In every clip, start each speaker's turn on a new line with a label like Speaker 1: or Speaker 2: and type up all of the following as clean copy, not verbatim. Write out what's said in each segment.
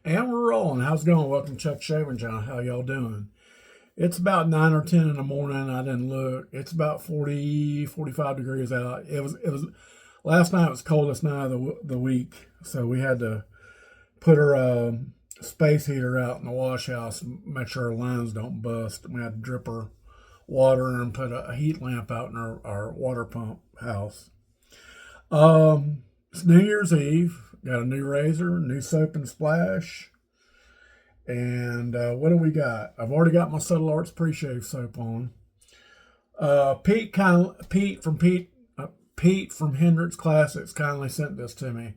Speaker 1: And we're rolling. How's it going? Welcome to Chuck Shaving John. How y'all doing? It's about 9 or 10 in the morning. I didn't look. It's about 40, 45 degrees out. It was last night was coldest night of the week. So we had to put our space heater out in the wash house and make sure our lines don't bust. We had to drip our water and put a heat lamp out in our water pump house. It's New Year's Eve. Got a new razor, new soap and splash. And what do we got? I've already got my Subtle Arts pre-shave soap on. Pete from Hendrix Classics kindly sent this to me,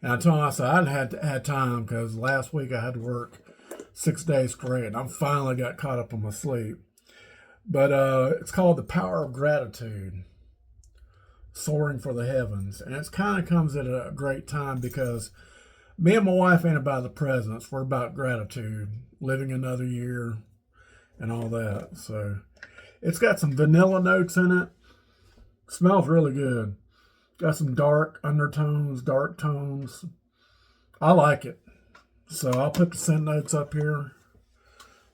Speaker 1: and I told him I said I hadn't had time because last week I had to work 6 days straight, and I finally got caught up on my sleep. But it's called The Power of Gratitude, Soaring for the Heavens, and it kind of comes at a great time because me and my wife ain't about the presents. We're about gratitude, living another year, and all that. So it's got some vanilla notes in it. Smells really good. Got some dark undertones, dark tones. I like it. So I'll put the scent notes up here.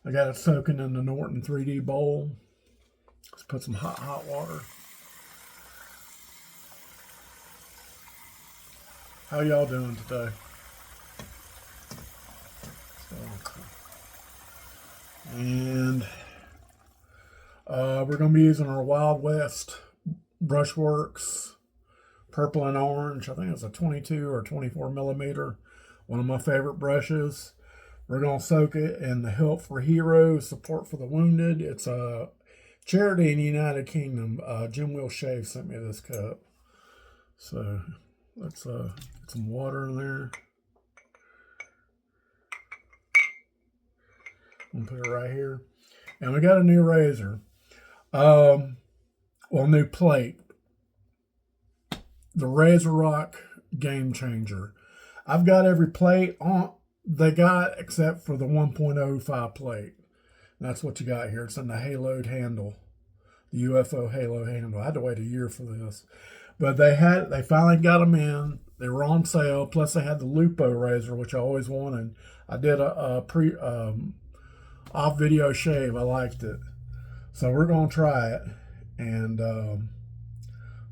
Speaker 1: I got it soaking in the Norton 3D bowl. Let's put some hot water. How y'all doing today? And we're going to be using our Wild West Brushworks purple and orange. I think it's a 22 or 24 millimeter. One of my favorite brushes. We're going to soak it in the Help for Heroes, Support for the Wounded. It's a charity in the United Kingdom. Jim Will Shave sent me this cup. So let's get some water in there. I'm going to put it right here. And we got a new razor. New plate. The RazoRock Game Changer. I've got every plate on they got except for the 1.05 plate. And that's what you got here. It's in the haloed handle, the UFO halo handle. I had to wait a year for this, but they finally got them in. They were on sale. Plus, they had the Lupo razor, which I always wanted. I did a pre off video shave. I liked it, so we're gonna try it and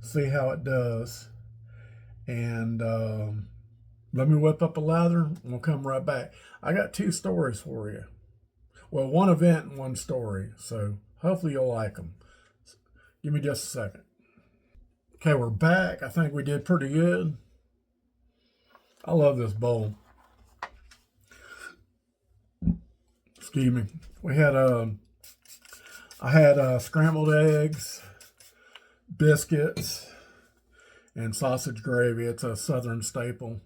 Speaker 1: see how it does. And let me whip up a lather and we'll come right back. I got two stories for you. Well, one event and one story. So hopefully you'll like them. Give me just a second. Okay, we're back. I think we did pretty good. I love this bowl. Excuse me. I had scrambled eggs, biscuits, and sausage gravy. It's a southern staple.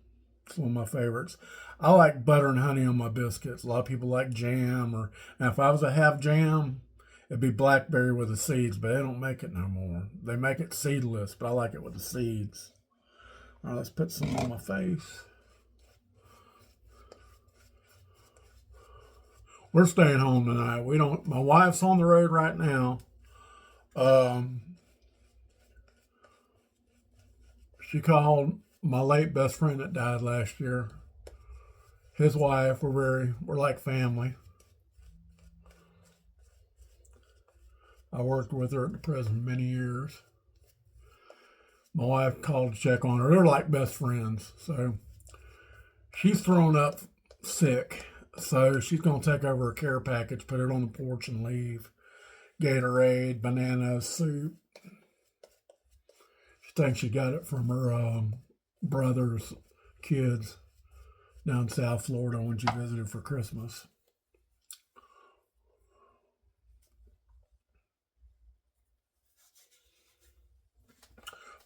Speaker 1: It's one of my favorites. I like butter and honey on my biscuits. A lot of people like jam, or now if I was to have jam, it'd be blackberry with the seeds, but they don't make it no more. They make it seedless, but I like it with the seeds. All right, let's put some on my face. We're staying home tonight. We don't. My wife's on the road right now. She called my late best friend that died last year. His wife. We're like family. I worked with her at the prison many years. My wife called to check on her. They're like best friends. So she's thrown up sick. So she's going to take over her care package, put it on the porch and leave. Gatorade, bananas, soup. She thinks she got it from her brother's kids down in South Florida when she visited for Christmas.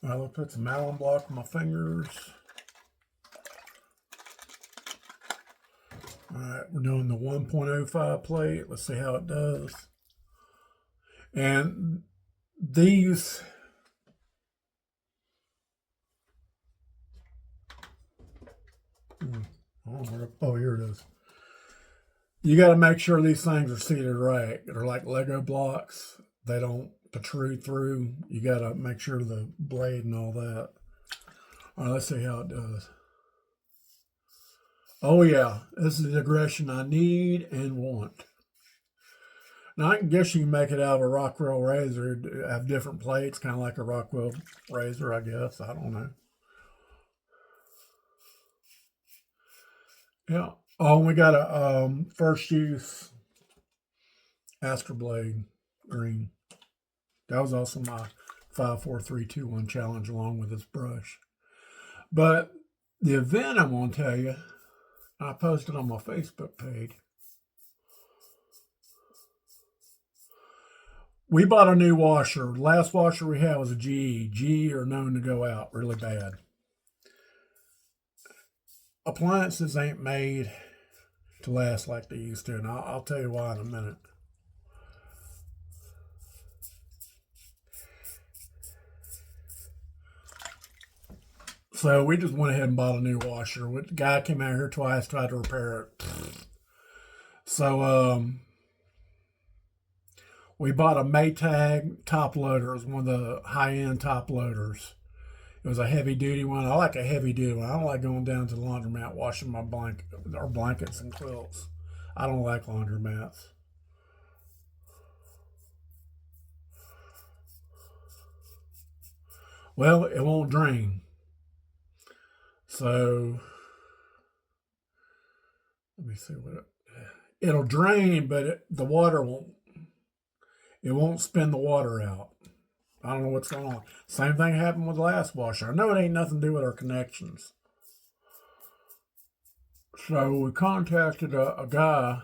Speaker 1: All right, let's put some alum block on my fingers. All right, we're doing the 1.05 plate. Let's see how it does. And these, oh, here it is. You got to make sure these things are seated right. They're like Lego blocks. They don't protrude through. You got to make sure the blade and all that. All right, let's see how it does. Oh yeah, this is the aggression I need and want. Now I guess you can make it out of a Rockwell razor, have different plates, kind of like a Rockwell razor, I guess. I don't know. Yeah. Oh, and we got a first use Astroblade green. That was also my 54321 challenge along with this brush. But the event I'm going to tell you, I posted on my Facebook page. We bought a new washer. The last washer we had was a GE. GE are known to go out really bad. Appliances ain't made to last like they used to, and I'll tell you why in a minute. So we just went ahead and bought a new washer. The guy came out here twice, tried to repair it. So we bought a Maytag top loader. It was one of the high-end top loaders. It was a heavy-duty one. I like a heavy-duty one. I don't like going down to the laundromat washing my blankets and quilts. I don't like laundromats. Well, it won't drain. So let me see what it'll drain, but the water won't. It won't spin the water out. I don't know what's going on. Same thing happened with the last washer. I know it ain't nothing to do with our connections. So we contacted a guy,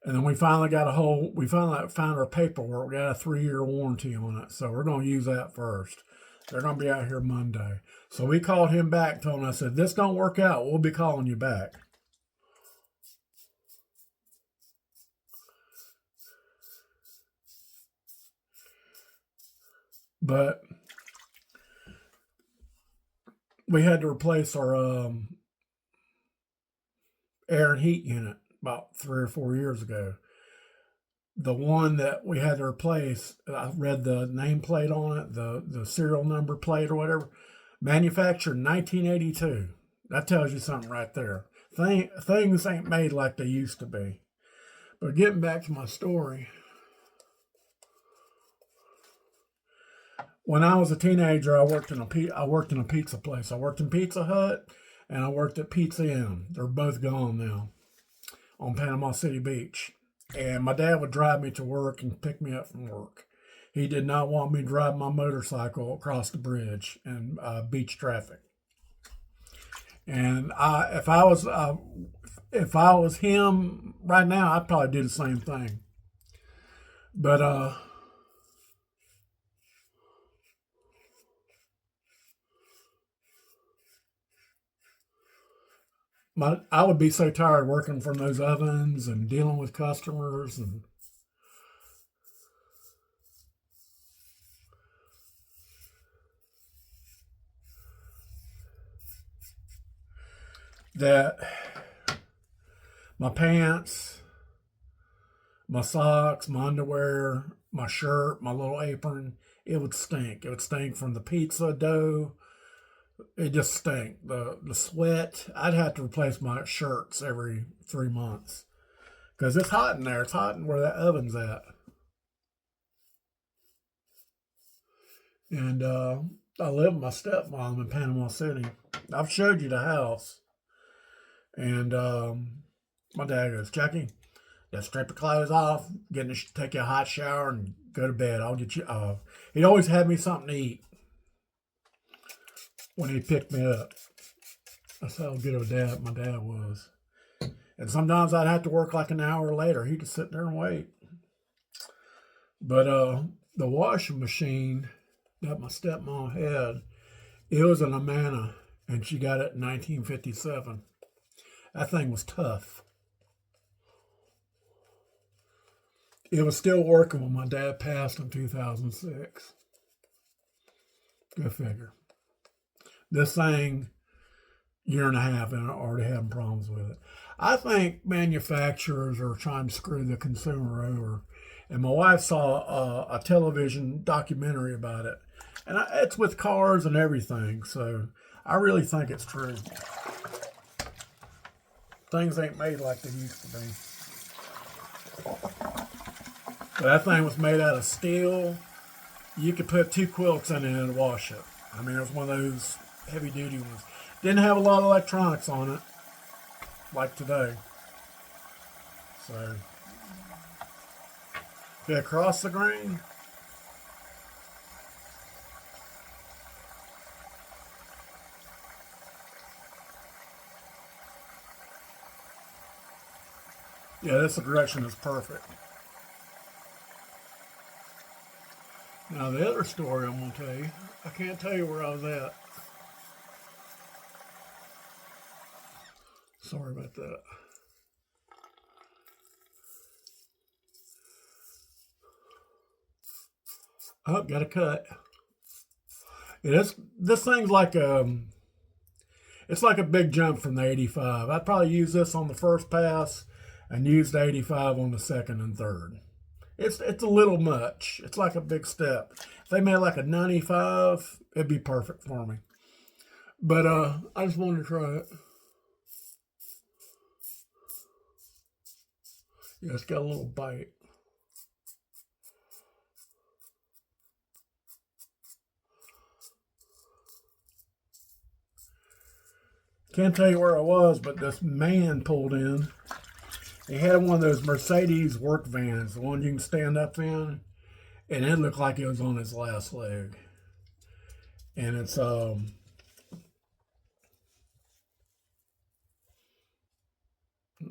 Speaker 1: and then we finally found our paperwork. We got a 3-year warranty on it. So we're going to use that first. They're going to be out here Monday. So we called him back, told him, I said, this don't work out. We'll be calling you back. But we had to replace our air and heat unit about 3 or 4 years ago. The one that we had to replace, I read the nameplate on it, the serial number plate or whatever, manufactured in 1982. That tells you something right there. Things ain't made like they used to be. But getting back to my story, when I was a teenager, I worked in a pizza place. I worked in Pizza Hut and I worked at Pizza Inn. They're both gone now on Panama City Beach. And my dad would drive me to work and pick me up from work. He did not want me to drive my motorcycle across the bridge in beach traffic. And if I was him right now, I'd probably do the same thing. But I would be so tired working from those ovens and dealing with customers and that my pants, my socks, my underwear, my shirt, my little apron, it would stink. It would stink from the pizza dough. It just stank. The sweat. I'd have to replace my shirts every 3 months because it's hot in there. It's hot in where that oven's at. And I live with my stepmom in Panama City. I've showed you the house. And my dad goes, Jackie, just strip your clothes off, take you a hot shower, and go to bed. I'll get you. He'd always have me something to eat when he picked me up. That's how good of a dad my dad was. And sometimes I'd have to work like an hour later. He'd just sit there and wait. But the washing machine that my stepmom had, it was an Amana, and she got it in 1957. That thing was tough. It was still working when my dad passed in 2006. Go figure. This thing, year and a half, and I already having problems with it. I think manufacturers are trying to screw the consumer over. And my wife saw a television documentary about it. And it's with cars and everything. So I really think it's true. Things ain't made like they used to be. But that thing was made out of steel. You could put 2 quilts in it and wash it. I mean, it was one of those heavy duty ones. Didn't have a lot of electronics on it, like today. So, yeah, across the grain. Yeah, this direction is perfect. Now the other story I'm going to tell you, I can't tell you where I was at. Sorry about that. Oh, got a cut. Yeah, this thing's like it's like a big jump from the 85. I'd probably use this on the first pass and use the 85 on the second and third. It's a little much. It's like a big step. If they made like a 95, it'd be perfect for me. But I just wanted to try it. Yeah, it's got a little bite. Can't tell you where I was, but this man pulled in. He had one of those Mercedes work vans, the one you can stand up in, and it looked like it was on his last leg. And it's let's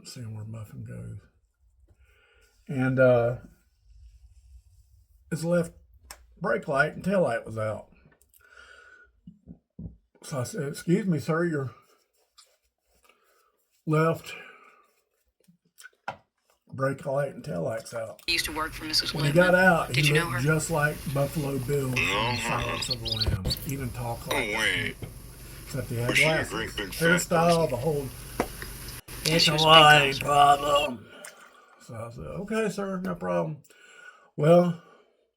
Speaker 1: see where Muffin goes. And his left brake light and tail light was out. So I said, "Excuse me, sir, your left brake light and tail lights out."
Speaker 2: He used to work for Mrs.
Speaker 1: When he got out,
Speaker 2: Did
Speaker 1: he
Speaker 2: you know
Speaker 1: looked
Speaker 2: her?
Speaker 1: just like Buffalo Bill from Silence of the Lambs. Even talk like
Speaker 3: Oh, wait.
Speaker 1: except he had
Speaker 3: Was she a
Speaker 1: glasses.
Speaker 3: great big fat
Speaker 1: Hairstyle, the whole it's
Speaker 2: she
Speaker 1: a
Speaker 2: was
Speaker 1: line
Speaker 2: big
Speaker 1: problem. So I said, "Okay, sir, no problem." Well,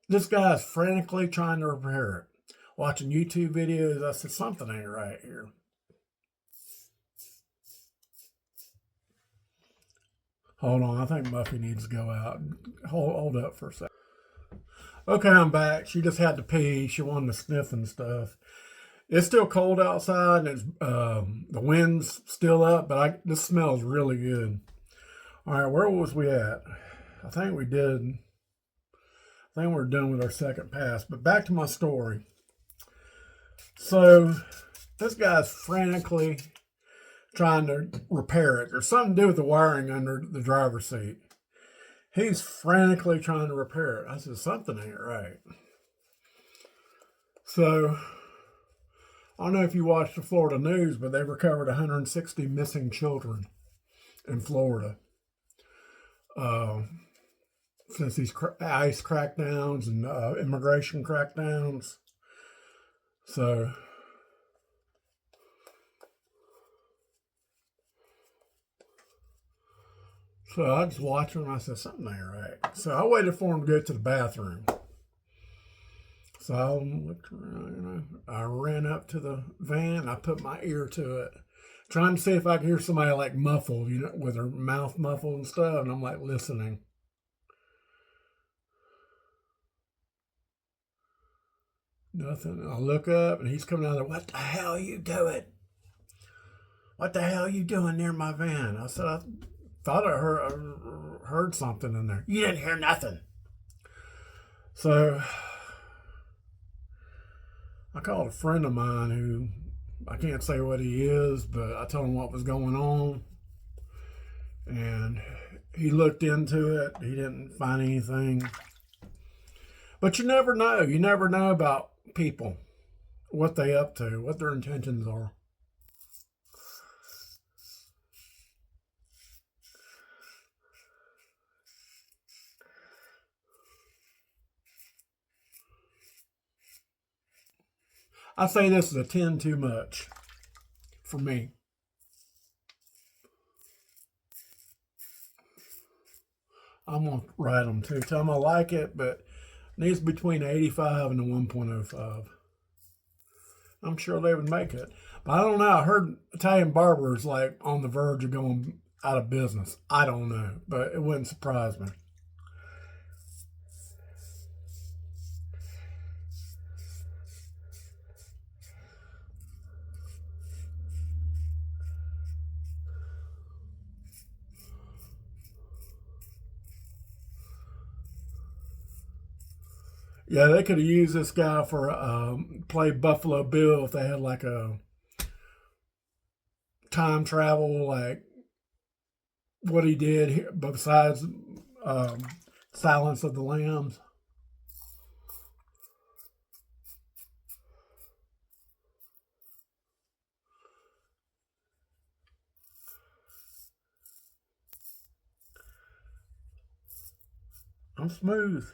Speaker 1: this guy is frantically trying to repair it. Watching YouTube videos, I said, something ain't right here. Hold on, I think Muffy needs to go out. Hold up for a second. Okay, I'm back. She just had to pee. She wanted to sniff and stuff. It's still cold outside, and it's the wind's still up, but this smells really good. All right, where was we at? I think we we're done with our second pass. But back to my story. So this guy's frantically trying to repair it. There's something to do with the wiring under the driver's seat. He's frantically trying to repair it. I said, something ain't right. So I don't know if you watched the Florida news, but they've recovered 160 missing children in Florida since these ICE crackdowns and immigration crackdowns. So I just watched him and I said, something ain't right. So I waited for him to go to the bathroom. So I looked around, I ran up to the van, I put my ear to it, trying to see if I could hear somebody like muffled, with their mouth muffled and stuff, and I'm like listening. Nothing. I look up and he's coming out there, "What the hell are you doing? What the hell are you doing near my van?" I said, "I thought I heard something in there." "You didn't hear nothing." So I called a friend of mine who, I can't say what he is, but I told him what was going on. And he looked into it. He didn't find anything. But you never know. You never know about people, what they up to, what their intentions are. I say this is a 10 too much for me. I'm going to write them too. Tell them I like it, but it needs between 85 and a 1.05. I'm sure they would make it. But I don't know. I heard Italian Barber is like on the verge of going out of business. I don't know, but it wouldn't surprise me. Yeah, they could have used this guy for play Buffalo Bill if they had like a time travel, like what he did here, besides um, Silence of the Lambs. I'm smooth.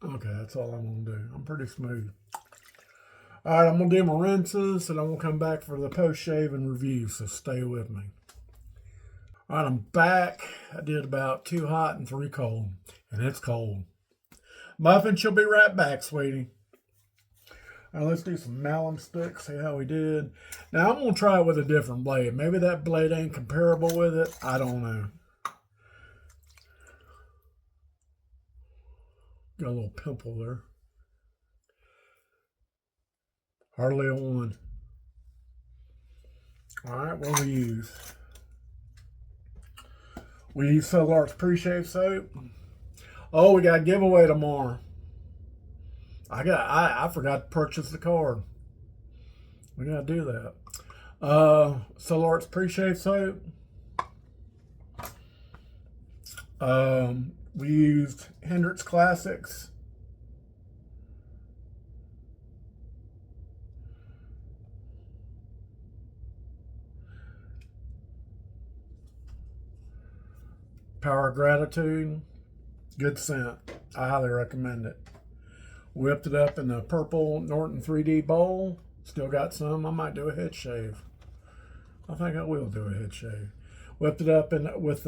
Speaker 1: Okay, that's all I'm gonna do. I'm pretty smooth. All right, I'm gonna do my rinses, and I'm gonna come back for the post shave and review. So stay with me. All right, I'm back. I did about 2 hot and 3 cold, and it's cold. Muffin, she'll be right back, sweetie. All right, let's do some malum sticks. See how we did. Now I'm gonna try it with a different blade. Maybe that blade ain't comparable with it. I don't know. Got a little pimple there. Hardly a one. All right, what do we use? We use Solar's pre-shave soap. Oh, we got a giveaway tomorrow. I forgot to purchase the card. We gotta do that. Solar's pre-shave soap. We used Hendrix Classics. Power of Gratitude. Good scent. I highly recommend it. Whipped it up in the purple Norton 3D bowl. Still got some. I might do a head shave. I think I will do a head shave. Whipped it up with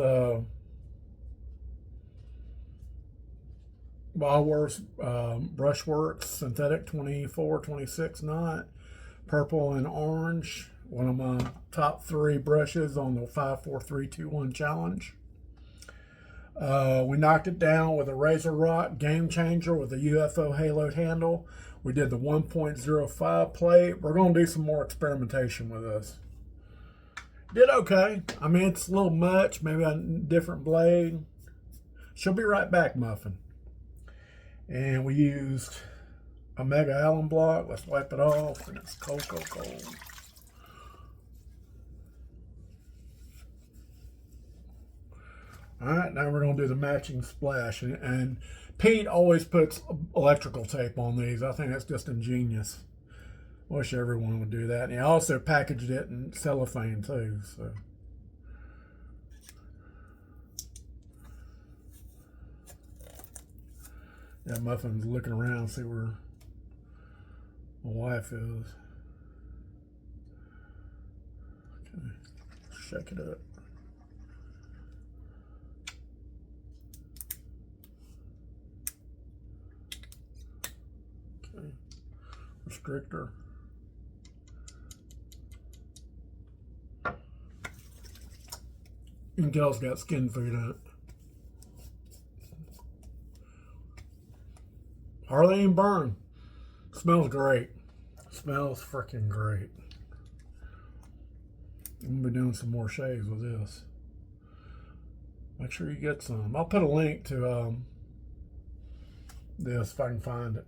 Speaker 1: Wildworks Brushworks Synthetic 24, 26 knot. Purple and orange. One of my top 3 brushes on the 5, 4, 3, 2, 1 challenge. We knocked it down with a RazoRock Game Changer with a UFO halo handle. We did the 1.05 plate. We're going to do some more experimentation with this. Did okay. I mean, it's a little much. Maybe a different blade. She'll be right back, Muffin. And we used a Mega Allen block. Let's wipe it off. And it's cold, cold, cold. All right, now we're going to do the matching splash. And Pete always puts electrical tape on these. I think that's just ingenious. Wish everyone would do that. And he also packaged it in cellophane too. So. Yeah, Muffin's looking around, see where my wife is. Okay, shake it up. Okay, restrictor. You can tell it's got skin food on it. Hardly even burn. Smells great. Smells freaking great. I'm gonna be doing some more shaves with this. Make sure you get some. I'll put a link to this if I can find it.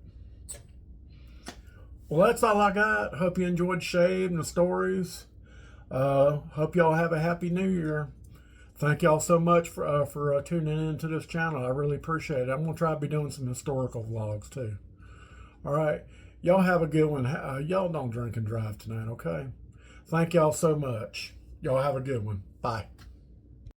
Speaker 1: Well, that's all I got. Hope you enjoyed Shave and the stories. Hope y'all have a happy new year. Thank y'all so much for tuning into this channel. I really appreciate it. I'm going to try to be doing some historical vlogs too. All right. Y'all have a good one. Y'all don't drink and drive tonight, okay? Thank y'all so much. Y'all have a good one. Bye.